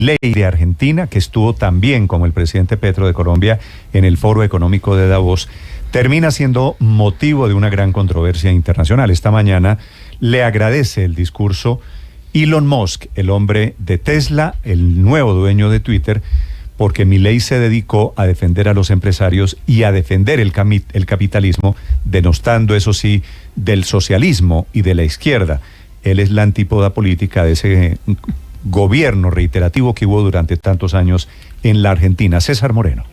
Milei de Argentina, que estuvo también como el presidente Petro de Colombia en el Foro Económico de Davos, termina siendo motivo de una gran controversia internacional. Esta mañana le agradece el discurso Elon Musk, el hombre de Tesla, el nuevo dueño de Twitter, porque Milei se dedicó a defender a los empresarios y a defender el capitalismo, denostando, eso sí, del socialismo y de la izquierda. Él es la antípoda política de ese gobierno reiterativo que hubo durante tantos años en la Argentina. César Moreno.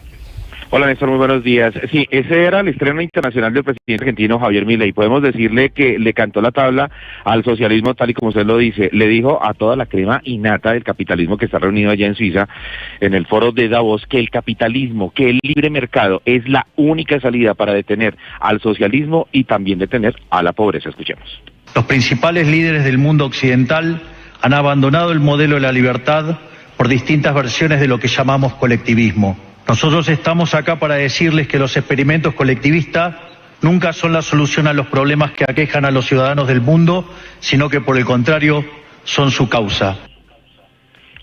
Hola Néstor, muy buenos días. Sí, ese era el estreno internacional del presidente argentino Javier Milei. Podemos decirle que le cantó la tabla al socialismo tal y como usted lo dice. Le dijo a toda la crema innata del capitalismo que está reunido allá en Suiza, en el foro de Davos, que el capitalismo, que el libre mercado es la única salida para detener al socialismo y también detener a la pobreza. Escuchemos. Los principales líderes del mundo occidental han abandonado el modelo de la libertad por distintas versiones de lo que llamamos colectivismo. Nosotros estamos acá para decirles que los experimentos colectivistas nunca son la solución a los problemas que aquejan a los ciudadanos del mundo, sino que por el contrario son su causa.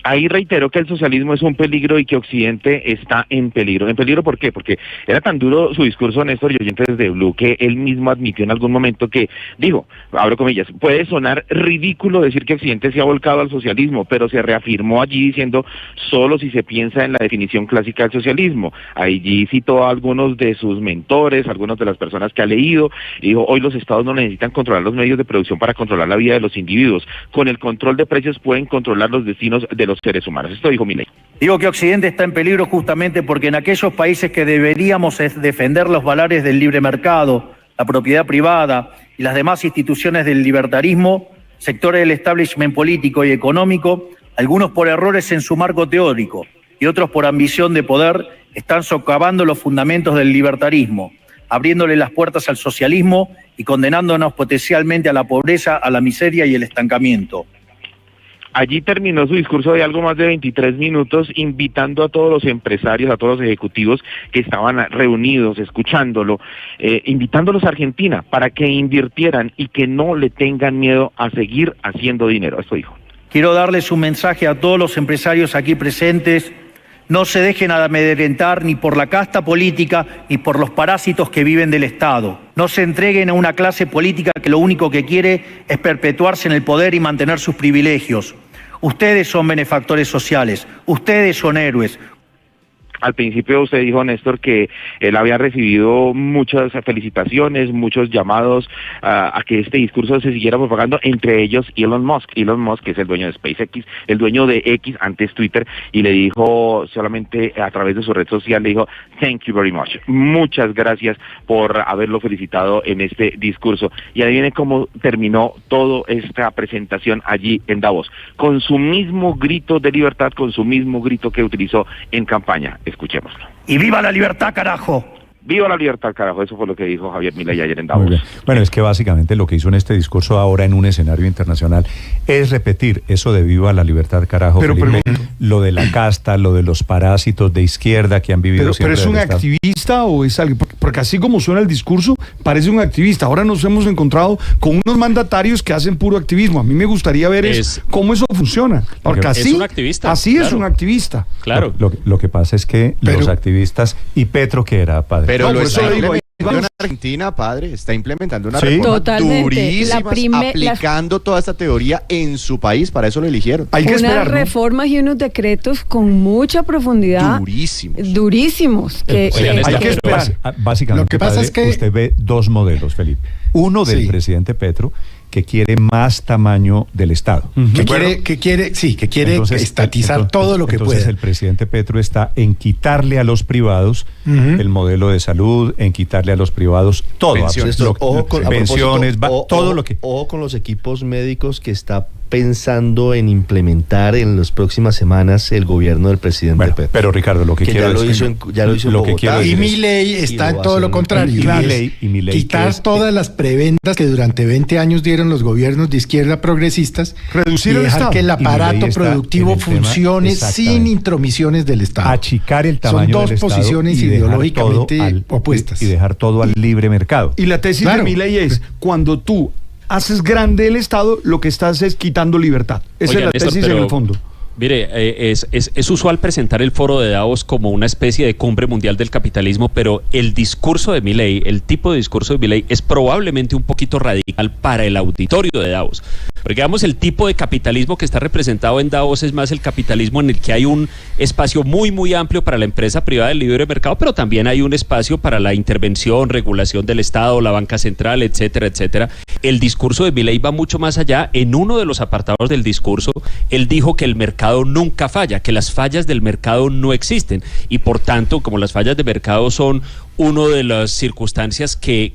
Ahí reiteró que el socialismo es un peligro y que Occidente está en peligro. ¿En peligro por qué? Porque era tan duro su discurso, Néstor y oyentes de Blue, que él mismo admitió en algún momento que, dijo, abro comillas, puede sonar ridículo decir que Occidente se ha volcado al socialismo, pero se reafirmó allí diciendo solo si se piensa en la definición clásica del socialismo. Allí citó a algunos de sus mentores, algunas de las personas que ha leído, y dijo, hoy los estados no necesitan controlar los medios de producción para controlar la vida de los individuos. Con el control de precios pueden controlar los destinos de los seres humanos. Esto dijo Milei. Digo que Occidente está en peligro justamente porque en aquellos países que deberíamos defender los valores del libre mercado, la propiedad privada y las demás instituciones del libertarismo, sectores del establishment político y económico, algunos por errores en su marco teórico y otros por ambición de poder, están socavando los fundamentos del libertarismo, abriéndole las puertas al socialismo y condenándonos potencialmente a la pobreza, a la miseria y el estancamiento. Allí terminó su discurso de algo más de 23 minutos, invitando a todos los empresarios, a todos los ejecutivos que estaban reunidos, escuchándolo, invitándolos a Argentina para que invirtieran y que no le tengan miedo a seguir haciendo dinero. Esto dijo. Quiero darles un mensaje a todos los empresarios aquí presentes. No se dejen amedrentar ni por la casta política ni por los parásitos que viven del Estado. No se entreguen a una clase política que lo único que quiere es perpetuarse en el poder y mantener sus privilegios. Ustedes son benefactores sociales, ustedes son héroes. Al principio usted dijo, Néstor, que él había recibido muchas felicitaciones, muchos llamados a que este discurso se siguiera propagando, entre ellos Elon Musk, que es el dueño de SpaceX, el dueño de X, antes Twitter, y le dijo solamente a través de su red social, le dijo, thank you very much, muchas gracias por haberlo felicitado en este discurso. Y ahí viene cómo terminó toda esta presentación allí en Davos, con su mismo grito de libertad, con su mismo grito que utilizó en campaña. Escuchémoslo. ¡Y viva la libertad, carajo! ¡Viva la libertad, carajo! Eso fue lo que dijo Javier Milei ayer en Davos. Bueno, es que básicamente lo que hizo en este discurso ahora en un escenario internacional es repetir eso de viva la libertad, carajo, pero lo de la casta, lo de los parásitos de izquierda que han vivido siempre. ¿Pero es un activista o es algo? Porque así como suena el discurso, parece un activista. Ahora nos hemos encontrado con unos mandatarios que hacen puro activismo. A mí me gustaría ver cómo eso funciona. Porque así, es un activista. Así claro. Es un activista. Claro. Lo que pasa es que los activistas, y Petro que era, padre. Pero no, por eso lo digo. En Argentina, padre, está implementando una reforma durísima, aplicando toda esta teoría en su país, para eso lo eligieron. Hay que esperar, reformas y unos decretos con mucha profundidad. Durísimos. Hay que esperar. Básicamente, lo que pasa es que usted ve dos modelos, Felipe. Uno del presidente Petro, que quiere más tamaño del Estado. Que quiere estatizar todo lo que pueda. Entonces el presidente Petro está en quitarle a los privados el modelo de salud, en quitarle a los privados todo. Pensiones, todo lo que... Ojo con los equipos médicos que está pensando en implementar en las próximas semanas el gobierno del presidente Petro. Pero Ricardo, lo que quiero decir... Ya lo hizo en Bogotá. Y Milei está en todo lo contrario. Quitar todas las preventas que durante 20 años dieron los gobiernos de izquierda progresistas, reducir y dejar que el aparato productivo funcione sin intromisiones del Estado. Achicar el tamaño del Estado. Son dos posiciones ideológicamente opuestas. Y dejar todo al libre mercado. Y la tesis de Milei es, cuando tú haces grande el Estado, lo que estás es quitando libertad. Esa es la tesis en el fondo. Mire, es usual presentar el foro de Davos como una especie de cumbre mundial del capitalismo, pero el discurso de Milei, el tipo de discurso de Milei es probablemente un poquito radical para el auditorio de Davos. Porque digamos, el tipo de capitalismo que está representado en Davos es más el capitalismo en el que hay un espacio muy, muy amplio para la empresa privada del libre mercado, pero también hay un espacio para la intervención, regulación del Estado, la banca central, etcétera, etcétera. El discurso de Milei va mucho más allá. En uno de los apartados del discurso, él dijo que el mercado nunca falla, que las fallas del mercado no existen y por tanto, como las fallas de mercado son una de las circunstancias que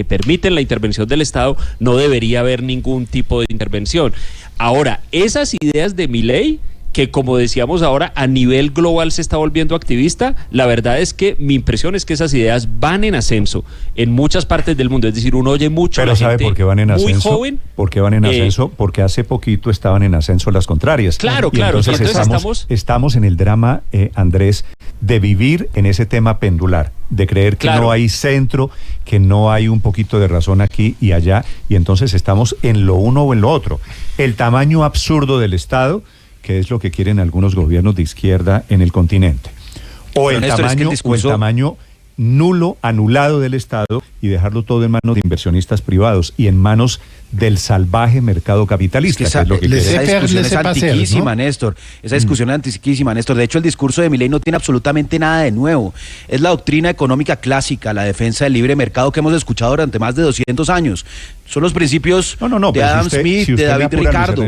permiten la intervención del Estado, no debería haber ningún tipo de intervención. Ahora, esas ideas de Milei, que como decíamos ahora a nivel global se está volviendo activista, la verdad es que mi impresión es que esas ideas van en ascenso en muchas partes del mundo, es decir, uno oye mucho. Pero a la ¿sabe gente por qué van en ascenso? muy joven. ¿Por qué van en ascenso? Porque hace poquito estaban en ascenso las contrarias. Claro, y claro. Entonces estamos en el drama, Andrés, de vivir en ese tema pendular, de creer que no hay centro, que no hay un poquito de razón aquí y allá, y entonces estamos en lo uno o en lo otro. El tamaño absurdo del Estado, que es lo que quieren algunos gobiernos de izquierda en el continente. O el tamaño nulo, anulado del Estado y dejarlo todo en manos de inversionistas privados y en manos del salvaje mercado capitalista. Esa discusión es antiquísima, ¿no? Néstor. Esa discusión es antiquísima, Néstor. De hecho, el discurso de Milei no tiene absolutamente nada de nuevo. Es la doctrina económica clásica, la defensa del libre mercado que hemos escuchado durante más de 200 años. Son los principios de Adam Smith, de David Ricardo,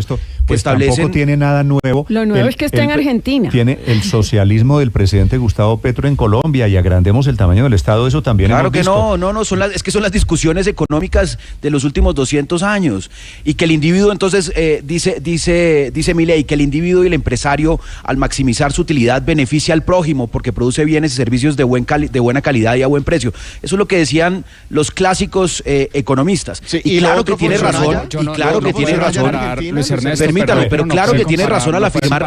que establecen... Tampoco tiene nada nuevo. Lo nuevo es que está en Argentina. Tiene el socialismo del presidente Gustavo Petro en Colombia y agrandemos el tamaño del Estado, eso también claro hemos que visto. no, son las discusiones económicas de los últimos 200 años. Y que el individuo, entonces, dice Milei, que el individuo y el empresario, al maximizar su utilidad, beneficia al prójimo porque produce bienes y servicios de buena calidad y a buen precio. Eso es lo que decían los clásicos economistas. Sí, y claro que tiene razón, Luis Ernesto, permítame, pero claro que tiene razón al afirmar.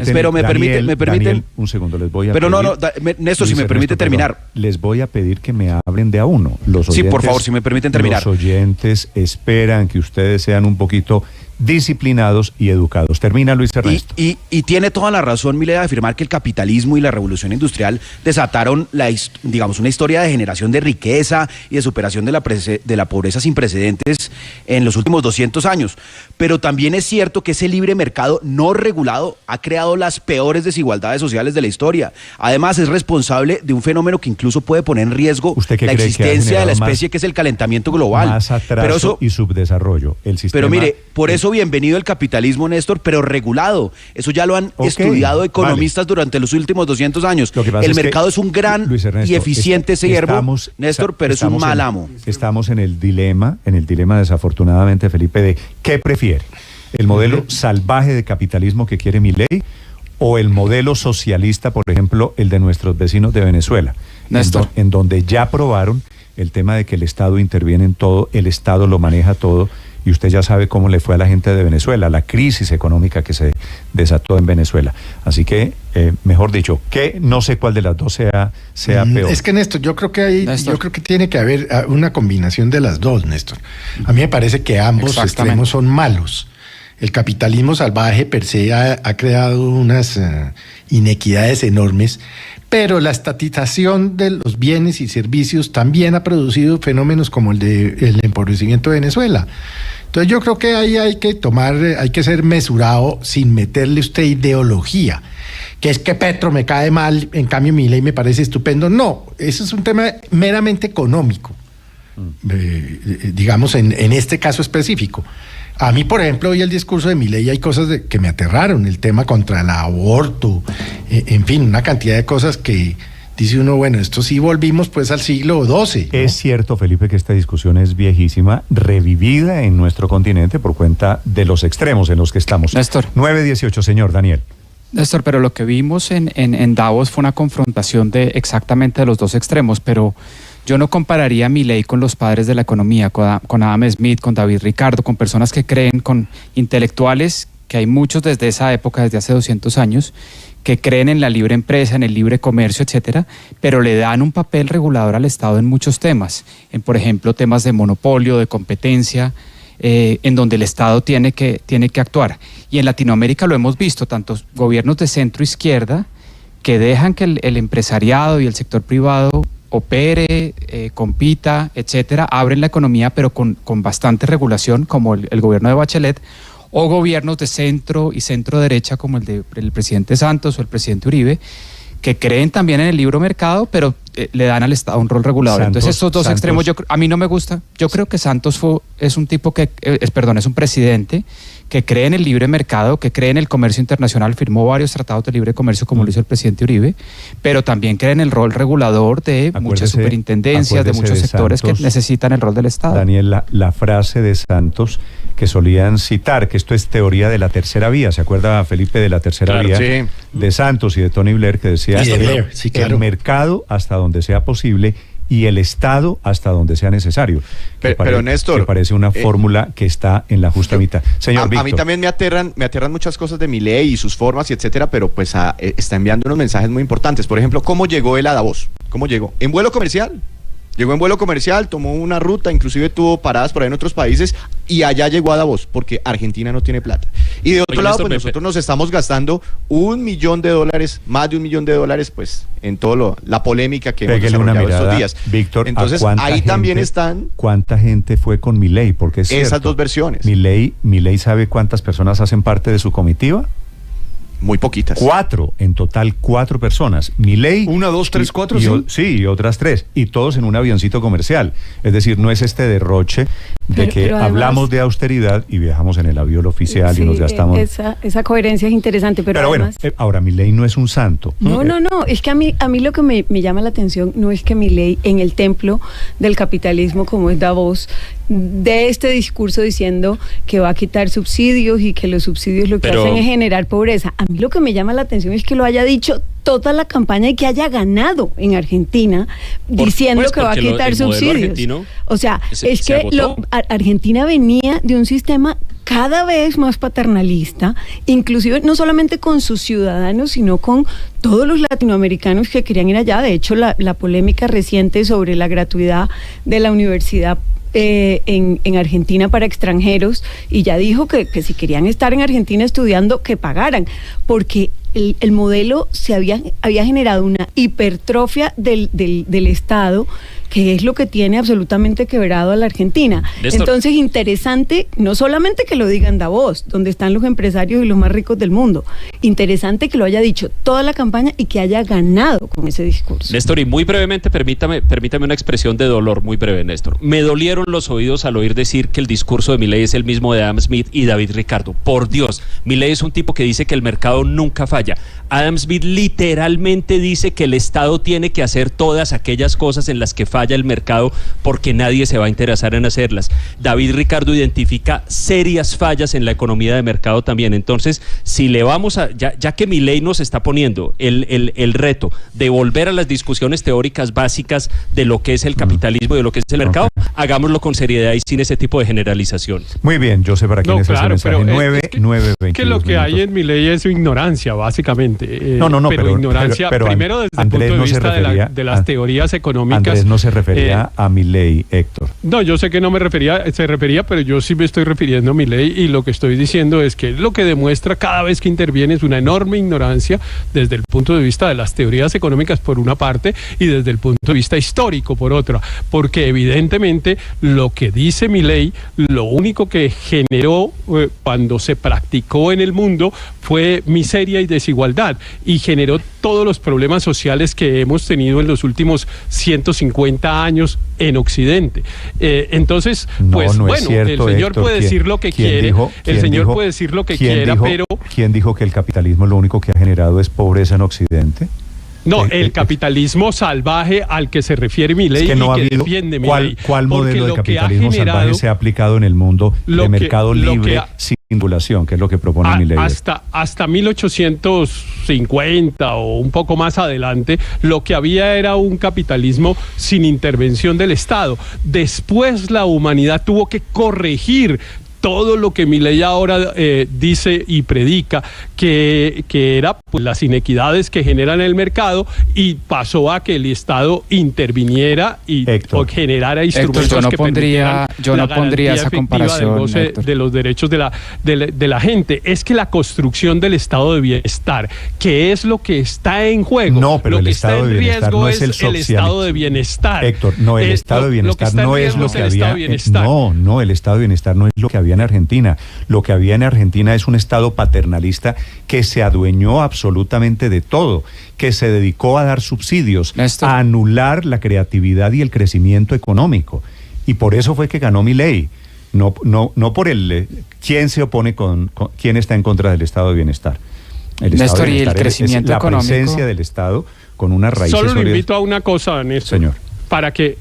Pero me permiten. Un segundo, les voy a pedir. Néstor, si me permite terminar. Les voy a pedir que me hablen de a uno. Los oyentes, sí, por favor, si me permiten terminar. Los oyentes esperan que ustedes sean un poquito disciplinados y educados. Termina, Luis Ernesto. Y tiene toda la razón Milei de afirmar que el capitalismo y la revolución industrial desataron una historia de generación de riqueza y de superación de la pobreza sin precedentes en los últimos 200 años. Pero también es cierto que ese libre mercado no regulado ha creado las peores desigualdades sociales de la historia. Además, es responsable de un fenómeno que incluso puede poner en riesgo la existencia de la especie, que es el calentamiento global. Más atraso y subdesarrollo. El sistema, pero mire, por eso bienvenido el capitalismo, Néstor, pero regulado. Eso ya lo han estudiado economistas durante los últimos 200 años. El mercado es un gran y eficiente siervo, Néstor, pero es un mal amo. Estamos en el dilema desafortunadamente, Felipe, de ¿qué prefiere? ¿El modelo salvaje de capitalismo que quiere Milei o el modelo socialista, por ejemplo, el de nuestros vecinos de Venezuela? Néstor. En donde ya probaron el tema de que el Estado interviene en todo, el Estado lo maneja todo. Y usted ya sabe cómo le fue a la gente de Venezuela, la crisis económica que se desató en Venezuela. Así que, mejor dicho, que no sé cuál de las dos sea peor. Es que, Néstor, yo creo que tiene que haber una combinación de las dos, Néstor. A mí me parece que ambos extremos son malos. El capitalismo salvaje per se ha creado unas inequidades enormes, pero la estatización de los bienes y servicios también ha producido fenómenos como el empobrecimiento de Venezuela. Entonces yo creo que ahí hay que ser mesurado sin meterle usted ideología, que es que Petro me cae mal, en cambio Milei me parece estupendo. No, eso es un tema meramente económico, digamos en este caso específico. A mí, por ejemplo, hoy el discurso de Milei hay cosas que me aterraron, el tema contra el aborto, en fin, una cantidad de cosas que dice uno, bueno, esto sí volvimos pues al siglo XII, ¿no? Es cierto, Felipe, que esta discusión es viejísima, revivida en nuestro continente por cuenta de los extremos en los que estamos. Néstor. 9:18, señor Daniel. Néstor, pero lo que vimos en Davos fue una confrontación de exactamente de los dos extremos, pero yo no compararía a Milei con los padres de la economía, con Adam Smith, con David Ricardo, con personas que creen, con intelectuales, que hay muchos desde esa época, desde hace 200 años, que creen en la libre empresa, en el libre comercio, etcétera, pero le dan un papel regulador al Estado en muchos temas, por ejemplo, temas de monopolio, de competencia, en donde el Estado tiene que actuar. Y en Latinoamérica lo hemos visto, tantos gobiernos de centro izquierda que dejan que el empresariado y el sector privado opere, compita, etcétera, abren la economía, pero con bastante regulación, como el gobierno de Bachelet, o gobiernos de centro y centro derecha, como el presidente Santos o el presidente Uribe, que creen también en el libre mercado, pero le dan al Estado un rol regulador. Entonces estos dos extremos, a mí no me gusta. Yo creo que Santos es un presidente que cree en el libre mercado, que cree en el comercio internacional, firmó varios tratados de libre comercio, como lo hizo el presidente Uribe, pero también cree en el rol regulador de muchas superintendencias, de muchos sectores Santos, que necesitan el rol del Estado. Daniel, la frase de Santos que solían citar, que esto es teoría de la tercera vía, ¿se acuerda Felipe de la tercera vía? Sí. De Santos y de Tony Blair, que decía el mercado hasta donde sea posible y el Estado hasta donde sea necesario. Pero Néstor, que parece una fórmula que está en la justa mitad. Señor Víctor. A mí también me aterran muchas cosas de Milei y sus formas y etcétera, pero pues está enviando unos mensajes muy importantes. Por ejemplo, ¿cómo llegó él a Davos? ¿Cómo llegó? ¿En vuelo comercial? Llegó en vuelo comercial, tomó una ruta, inclusive tuvo paradas por ahí en otros países y allá llegó a Davos porque Argentina no tiene plata. Y de otro lado, pues nosotros nos estamos gastando $1 millón, más de $1 millón, pues en todo la polémica que hemos desarrollado estos días. Víctor, entonces ahí también están. ¿Cuánta gente fue con Milei? Porque es esas cierto, dos versiones. Milei ¿sabe cuántas personas hacen parte de su comitiva? Muy poquitas. 4, en total 4 personas. Milei. 1, 2, 3, 4, sí. Sí, y otras 3. Y todos en un avioncito comercial. Es decir, no es este derroche de que además, hablamos de austeridad y viajamos en el avión oficial, sí, y nos gastamos. Esa coherencia es interesante, pero además, bueno, ahora Milei no es un santo. No, es que a mí lo que me llama la atención no es que Milei en el templo del capitalismo como es Davos de este discurso diciendo que va a quitar subsidios y que los subsidios lo que hacen es generar pobreza. A mí lo que me llama la atención es que lo haya dicho toda la campaña y que haya ganado en Argentina diciendo que va a quitar subsidios. O sea, es que Argentina venía de un sistema cada vez más paternalista, inclusive no solamente con sus ciudadanos, sino con todos los latinoamericanos que querían ir allá. De hecho, la polémica reciente sobre la gratuidad de la universidad en Argentina para extranjeros, y ya dijo que si querían estar en Argentina estudiando, que pagaran, porque el modelo había generado una hipertrofia del Estado, que es lo que tiene absolutamente quebrado a la Argentina. Entonces, interesante, no solamente que lo diga en Davos, donde están los empresarios y los más ricos del mundo, interesante que lo haya dicho toda la campaña y que haya ganado con ese discurso. Néstor, y muy brevemente, permítame una expresión de dolor muy breve, Néstor. Me dolieron los oídos al oír decir que el discurso de Milei es el mismo de Adam Smith y David Ricardo. Por Dios, Milei es un tipo que dice que el mercado nunca falla. Adam Smith literalmente dice que el Estado tiene que hacer todas aquellas cosas en las que falla el mercado porque nadie se va a interesar en hacerlas. David Ricardo identifica serias fallas en la economía de mercado también. Entonces, si le vamos a, ya que Milei nos está poniendo el reto de volver a las discusiones teóricas básicas de lo que es el capitalismo y de lo que es el mercado, hagámoslo con seriedad y sin ese tipo de generalización. Muy bien, yo sé para quién es ese mensaje. 9:22. Que lo que hay en Milei es su ignorancia, básicamente. Pero ignorancia, pero primero desde Andrés el punto de vista de las teorías económicas. Andrés no se refería a Milei, Héctor. No, yo sé que no se refería, pero yo sí me estoy refiriendo a Milei, y lo que estoy diciendo es que lo que demuestra cada vez que interviene es una enorme ignorancia desde el punto de vista de las teorías económicas por una parte y desde el punto de vista histórico por otra, porque evidentemente lo que dice Milei, lo único que generó cuando se practicó en el mundo fue miseria y desigualdad, y generó todos los problemas sociales que hemos tenido en los últimos 150 años en Occidente. Entonces, el señor puede decir lo que quiere, puede decir lo que quiera, pero... ¿Quién dijo que el capitalismo lo único que ha generado es pobreza en Occidente? No, el capitalismo salvaje al que se refiere Milei, que no y que defiende Milei. ¿Cuál modelo de capitalismo salvaje se ha aplicado en el mundo de mercado libre sin regulación, que es lo que propone Milei? Hasta 1850 o un poco más adelante, lo que había era un capitalismo sin intervención del Estado. Después la humanidad tuvo que corregir todo lo que Milei ahora dice y predica, que era pues, las inequidades que generan el mercado, y pasó a que el Estado interviniera y generara instrumentos que permitieran la garantía esa comparación de los derechos de la gente. Es que la construcción del estado de bienestar, que es lo que está en juego, no, pero el estado de bienestar no es el estado de bienestar. Héctor, no, el estado de bienestar no es lo que había. No, el estado de bienestar no es lo que había en Argentina. Lo que había en Argentina es un estado paternalista que se adueñó absolutamente de todo, que se dedicó a dar subsidios, a anular la creatividad y el crecimiento económico. Y por eso fue que ganó Milei. No por quién se opone quién está en contra del estado de bienestar. Néstor, y el crecimiento económico. La presencia del Estado con una raíz. Solo lo invito a una cosa, Néstor. Señor.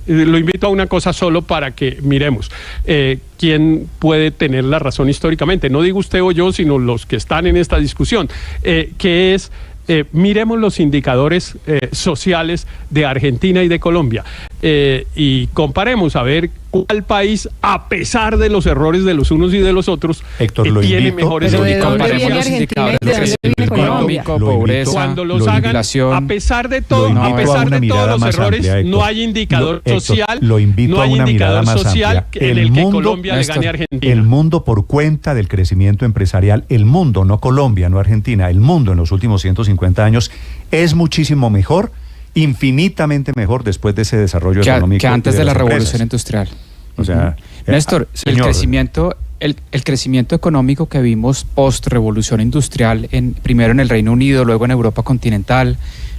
Lo invito a una cosa solo para que miremos quién puede tener la razón históricamente. No digo usted o yo, sino los que están en esta discusión, que es... miremos los indicadores sociales de Argentina y de Colombia y comparemos a ver cuál país, a pesar de los errores de los unos y de los otros, tiene mejores indicadores. Cuando los hagan, a pesar de todo, a pesar de todos los errores, no hay indicador social, no hay indicador social en el que Colombia le gane a Argentina. El mundo, por cuenta del crecimiento empresarial, el mundo, no Colombia, no Argentina, el mundo en los últimos 150 años es muchísimo mejor, infinitamente mejor después de ese desarrollo económico que antes de la revolución industrial. O sea, Néstor, el crecimiento económico que vimos post revolución industrial, primero en el Reino Unido, luego en Europa continental,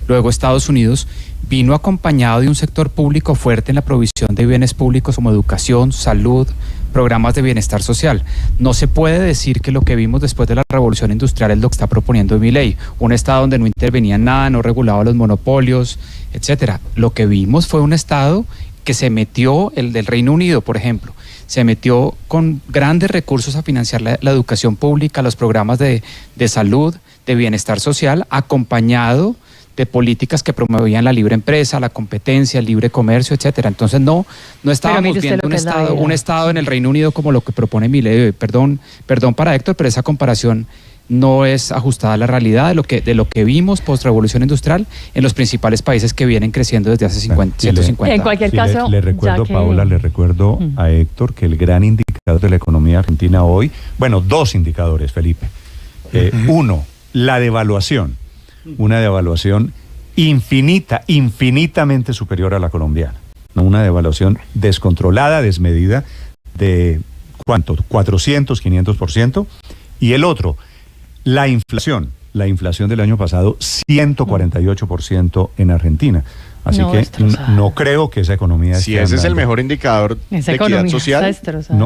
luego Estados Unidos, vino acompañado de un sector público fuerte en la provisión de bienes públicos como educación, salud, programas de bienestar social. No se puede decir que lo que vimos después de la revolución industrial es lo que está proponiendo Milei, un estado donde no intervenía nada, no regulaba los monopolios, etcétera. Lo que vimos fue un estado que se metió, el del Reino Unido, por ejemplo, se metió con grandes recursos a financiar la educación pública, los programas de salud, de bienestar social, acompañado de políticas que promovían la libre empresa, la competencia, el libre comercio, etcétera. Entonces no estábamos viendo un estado en el Reino Unido como lo que propone Milei. Perdón para Héctor, pero esa comparación no es ajustada a la realidad de lo que vimos post revolución industrial en los principales países que vienen creciendo desde hace 150. En cualquier caso, le recuerdo, Paola, le recuerdo a Héctor que el gran indicador de la economía argentina hoy, dos indicadores, Felipe. Uno, la devaluación. Una devaluación infinitamente superior a la colombiana, ¿no? Una devaluación descontrolada, desmedida, de ¿cuánto? 400, 500%. Y el otro, la inflación del año pasado, 148% en Argentina. Así que no creo que esa economía esté si ese andando. Es el mejor indicador de equidad social,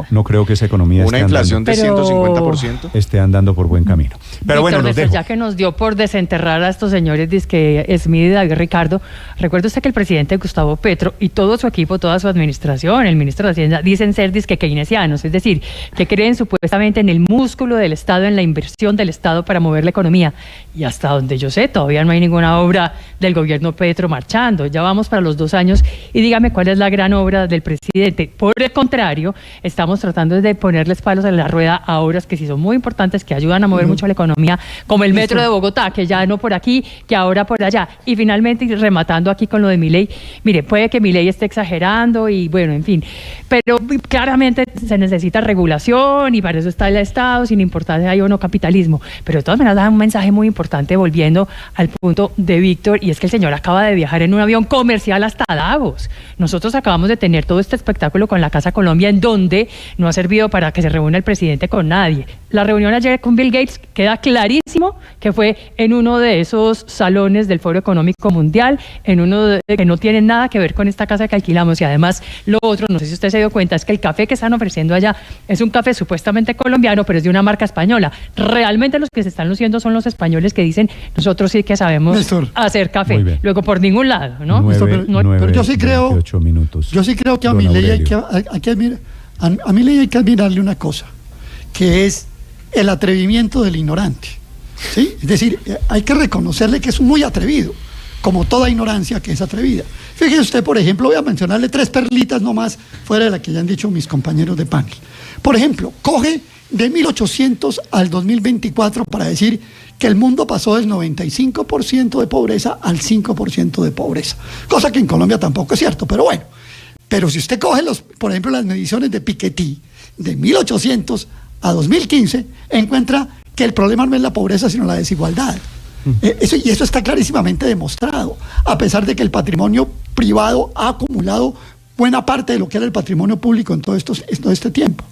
no creo que esa economía una inflación de 150% esté andando por buen camino. Pero Víctor, bueno, ya que nos dio por desenterrar a estos señores dizque Smith y David Ricardo, recuerde usted que el presidente Gustavo Petro y todo su equipo, toda su administración, el ministro de Hacienda, dicen ser dizque keynesianos, es decir, que creen supuestamente en el músculo del Estado, en la inversión del Estado para mover la economía. Y hasta donde yo sé, todavía no hay ninguna obra del gobierno Petro marchando. Ya vamos para los 2 años y dígame cuál es la gran obra del presidente. Por el contrario, estamos tratando de ponerles palos en la rueda a obras que sí son muy importantes, que ayudan a mover mucho la economía, como el metro de Bogotá, que ya no por aquí, que ahora por allá. Y finalmente, rematando aquí con lo de Milei, mire, puede que Milei esté exagerando y bueno, en fin, pero claramente se necesita regulación y para eso está el Estado, sin importar si hay o no capitalismo. Pero de todas maneras da un mensaje muy importante volviendo al punto de Víctor, y es que el señor acaba de viajar en un avión comercial hasta Davos. Nosotros acabamos de tener todo este espectáculo con la Casa Colombia, en donde no ha servido para que se reúna el presidente con nadie. La reunión ayer con Bill Gates queda clarísimo que fue en uno de esos salones del Foro Económico Mundial, en uno que no tiene nada que ver con esta casa que alquilamos. Y además, lo otro, no sé si usted se dio cuenta, es que el café que están ofreciendo allá es un café supuestamente colombiano, pero es de una marca española. Realmente los que se están luciendo son los españoles que dicen, nosotros sí que sabemos hacer café. Luego, por ningún lado, ¿no? Pero yo sí creo, que a Milei hay que admirarle una cosa, que es el atrevimiento del ignorante, ¿sí? Es decir, hay que reconocerle que es muy atrevido, como toda ignorancia que es atrevida. Fíjese usted, por ejemplo, voy a mencionarle 3 perlitas nomás, fuera de la que ya han dicho mis compañeros de panel. Por ejemplo, coge de 1800 al 2024 para decir que el mundo pasó del 95% de pobreza al 5% de pobreza, cosa que en Colombia tampoco es cierto, pero bueno. Pero si usted coge, por ejemplo, las mediciones de Piketty de 1800 a 2015, encuentra que el problema no es la pobreza, sino la desigualdad. Y eso está clarísimamente demostrado, a pesar de que el patrimonio privado ha acumulado buena parte de lo que era el patrimonio público en todo este tiempo.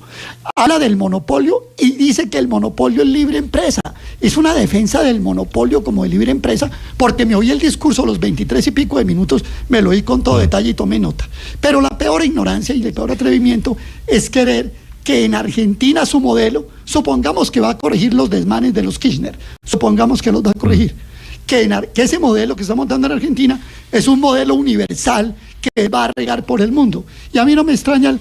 Habla del monopolio y dice que el monopolio es libre empresa. Es una defensa del monopolio como de libre empresa, porque me oí el discurso los 23 y pico de minutos, me lo oí con todo detalle y tomé nota. Pero la peor ignorancia y el peor atrevimiento es querer que en Argentina su modelo, supongamos que va a corregir los desmanes de los Kirchner, supongamos que los va a corregir, que ese modelo que está montando en Argentina es un modelo universal que va a regar por el mundo. Y a mí no me extrañan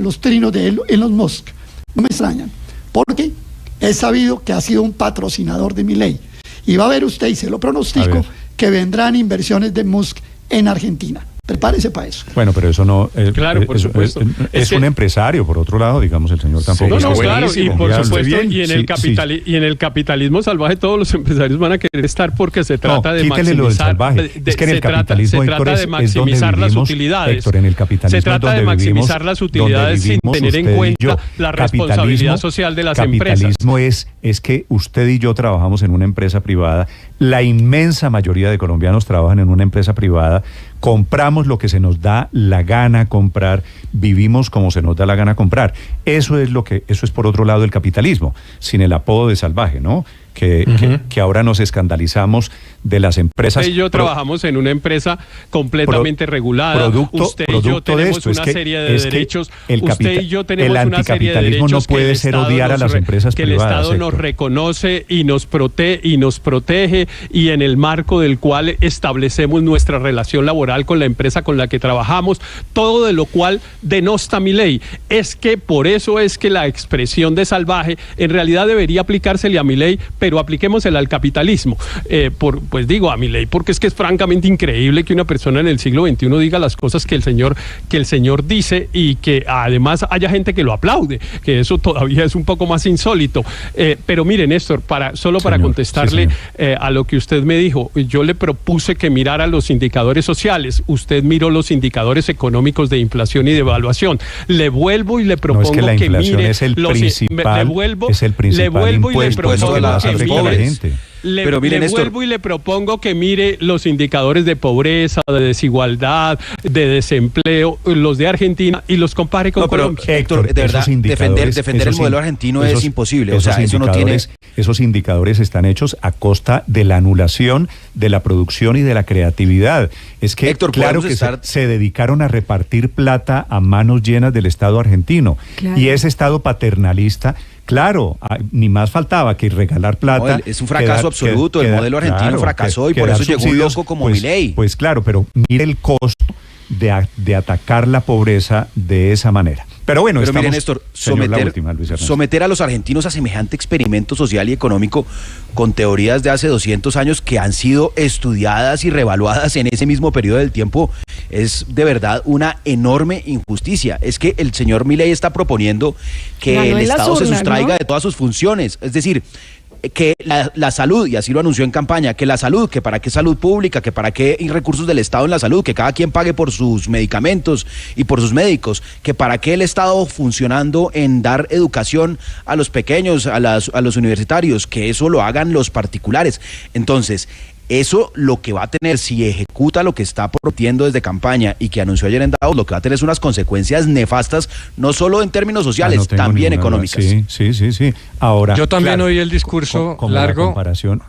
los trinos de Elon Musk, no me extrañan, porque he sabido que ha sido un patrocinador de Milei. Y va a ver usted, y se lo pronostico, que vendrán inversiones de Musk en Argentina. Prepárese para eso. Bueno, pero eso no... claro, por supuesto. Es un empresario, por otro lado, digamos, el señor tampoco... Sí, claro, y por supuesto, y en el capitalismo salvaje todos los empresarios van a querer estar porque se trata de maximizar... Es que en el capitalismo, se trata de maximizar las utilidades. Héctor, en el capitalismo se trata de maximizar las utilidades sin tener en cuenta la responsabilidad social de las empresas. El capitalismo es que usted y yo trabajamos en una empresa privada, la inmensa mayoría de colombianos trabajan en una empresa privada, compramos lo que se nos da la gana comprar, vivimos como se nos da la gana comprar. Eso es por otro lado el capitalismo, sin el apodo de salvaje, ¿no? Que ahora nos escandalizamos de las empresas. Usted y yo trabajamos en una empresa completamente regulada. Usted y yo tenemos una serie de derechos. Usted y yo tenemos una serie de derechos no puede ser odiar a las empresas que privadas, el Estado nos reconoce y nos protege y en el marco del cual establecemos nuestra relación laboral con la empresa con la que trabajamos, todo de lo cual denosta Milei. Es que por eso es que la expresión de salvaje en realidad debería aplicársele a Milei, pero apliquémosela al capitalismo. Pues digo a Milei, porque es que es francamente increíble que una persona en el siglo XXI diga las cosas que el señor dice y que además haya gente que lo aplaude, que eso todavía es un poco más insólito. Pero mire, Néstor, para contestarle a lo que usted me dijo, yo le propuse que mirara los indicadores sociales, usted miró los indicadores económicos de inflación y de evaluación. Le vuelvo y le propongo que mire es el principal impuesto vuelvo y le propongo que mire los indicadores de pobreza, de desigualdad, de desempleo, los de Argentina, y los compare con Colombia. Héctor, de verdad, defender el modelo argentino es imposible. O sea, eso no tiene... Esos indicadores están hechos a costa de la anulación de la producción y de la creatividad. Es que, Héctor, claro que se dedicaron a repartir plata a manos llenas del Estado argentino. Claro. Y ese Estado paternalista... Claro, ni más faltaba que regalar plata. No, es un fracaso absoluto, el modelo argentino fracasó y por eso llegó un loco como Milei. Pues claro, pero mire el costo de atacar la pobreza de esa manera. Pero bueno, miren, Néstor, someter a los argentinos a semejante experimento social y económico con teorías de hace 200 años que han sido estudiadas y reevaluadas en ese mismo periodo del tiempo es de verdad una enorme injusticia. Es que el señor Milei está proponiendo que el Estado se sustraiga de todas sus funciones. Es decir, que la salud, y así lo anunció en campaña, que la salud, que para qué salud pública, que para qué recursos del Estado en la salud, que cada quien pague por sus medicamentos y por sus médicos, que para qué el Estado funcionando en dar educación a los pequeños, a los universitarios, que eso lo hagan los particulares. Entonces, eso lo que va a tener, si ejecuta lo que está prometiendo desde campaña y que anunció ayer en Davos, lo que va a tener es unas consecuencias nefastas, no solo en términos sociales, también económicas. Sí. Ahora, yo también oí el discurso largo.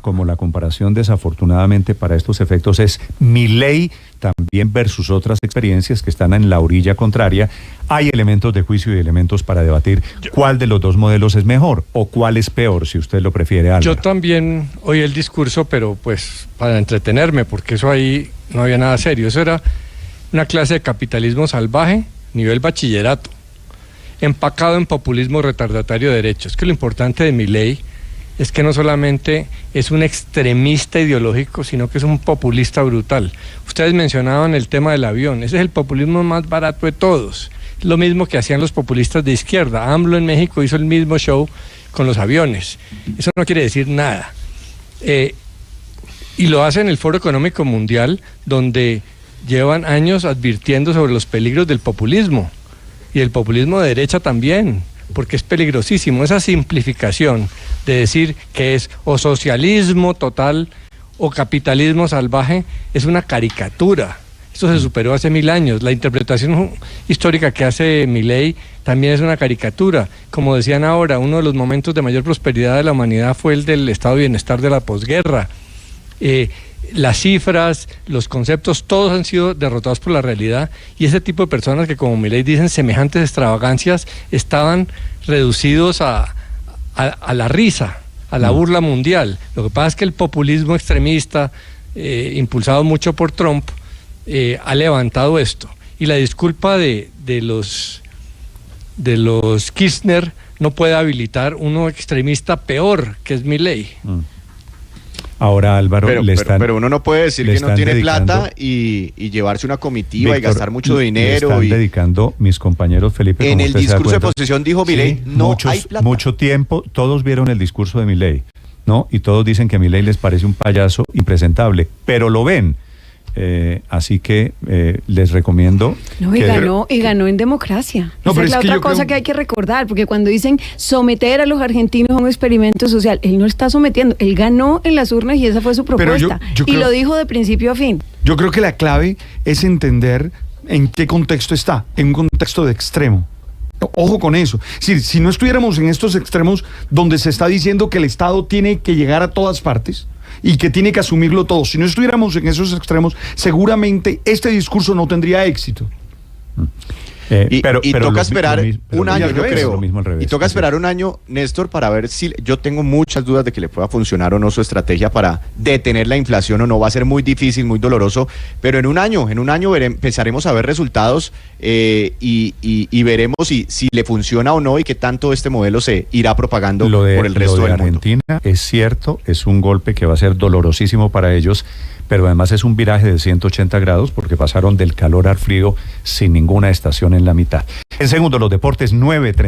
Como la comparación desafortunadamente para estos efectos es Milei también versus otras experiencias que están en la orilla contraria. Hay elementos de juicio y elementos para debatir cuál de los dos modelos es mejor o cuál es peor, si usted lo prefiere, Álvaro. Yo también oí el discurso, pero pues para entretenerme, porque eso ahí no había nada serio. Eso era una clase de capitalismo salvaje, nivel bachillerato, empacado en populismo retardatario de derechos. Es que lo importante de Milei es que no solamente es un extremista ideológico, sino que es un populista brutal. Ustedes mencionaban el tema del avión, ese es el populismo más barato de todos. lo mismo que hacían los populistas de izquierda. AMLO en México hizo el mismo show con los aviones. Eso no quiere decir nada. Y lo hace en el Foro Económico Mundial, donde llevan años advirtiendo sobre los peligros del populismo, y el populismo de derecha también, porque es peligrosísimo. Esa simplificación de decir que es o socialismo total o capitalismo salvaje es una caricatura. Esto se superó hace 1000 años. La interpretación histórica que hace Milei también es una caricatura. Como decían ahora, uno de los momentos de mayor prosperidad de la humanidad fue el del estado de bienestar de la posguerra. Las cifras, los conceptos, todos han sido derrotados por la realidad, y ese tipo de personas que, como Milei dicen, semejantes extravagancias, estaban reducidos a la risa, a la burla mundial. Lo que pasa es que el populismo extremista, impulsado mucho por Trump, ha levantado esto, y la disculpa de los Kirchner no puede habilitar uno extremista peor, que es Milei. Ahora, Álvaro, pero uno no puede decir que no tiene plata y llevarse una comitiva, Víctor, y gastar mucho dinero. Le están dedicando mis compañeros, Felipe. En el discurso de posesión dijo Milei, no hay plata. Mucho tiempo, todos vieron el discurso de Milei, ¿no? Y todos dicen que a Milei les parece un payaso impresentable, pero lo ven. Así que les recomiendo. No, y ganó en democracia. No, esa es la otra cosa que hay que recordar, porque cuando dicen someter a los argentinos a un experimento social, él no está sometiendo, él ganó en las urnas y esa fue su propuesta. Y lo dijo de principio a fin. Yo creo que la clave es entender en qué contexto está, en un contexto de extremo. Ojo con eso. Si no estuviéramos en estos extremos donde se está diciendo que el Estado tiene que llegar a todas partes y que tiene que asumirlo todo, si no estuviéramos en esos extremos, seguramente este discurso no tendría éxito. Pero toca esperar un año, yo creo. Y toca esperar un año, Néstor, para ver si... Yo tengo muchas dudas de que le pueda funcionar o no su estrategia para detener la inflación o no. Va a ser muy difícil, muy doloroso, pero en un año empezaremos a ver resultados y veremos si le funciona o no, y qué tanto este modelo se irá propagando por el resto del mundo. Argentina es cierto, es un golpe que va a ser dolorosísimo para ellos, pero además es un viraje de 180 grados porque pasaron del calor al frío sin ninguna estación en la mitad. En segundo, los deportes, 9:30.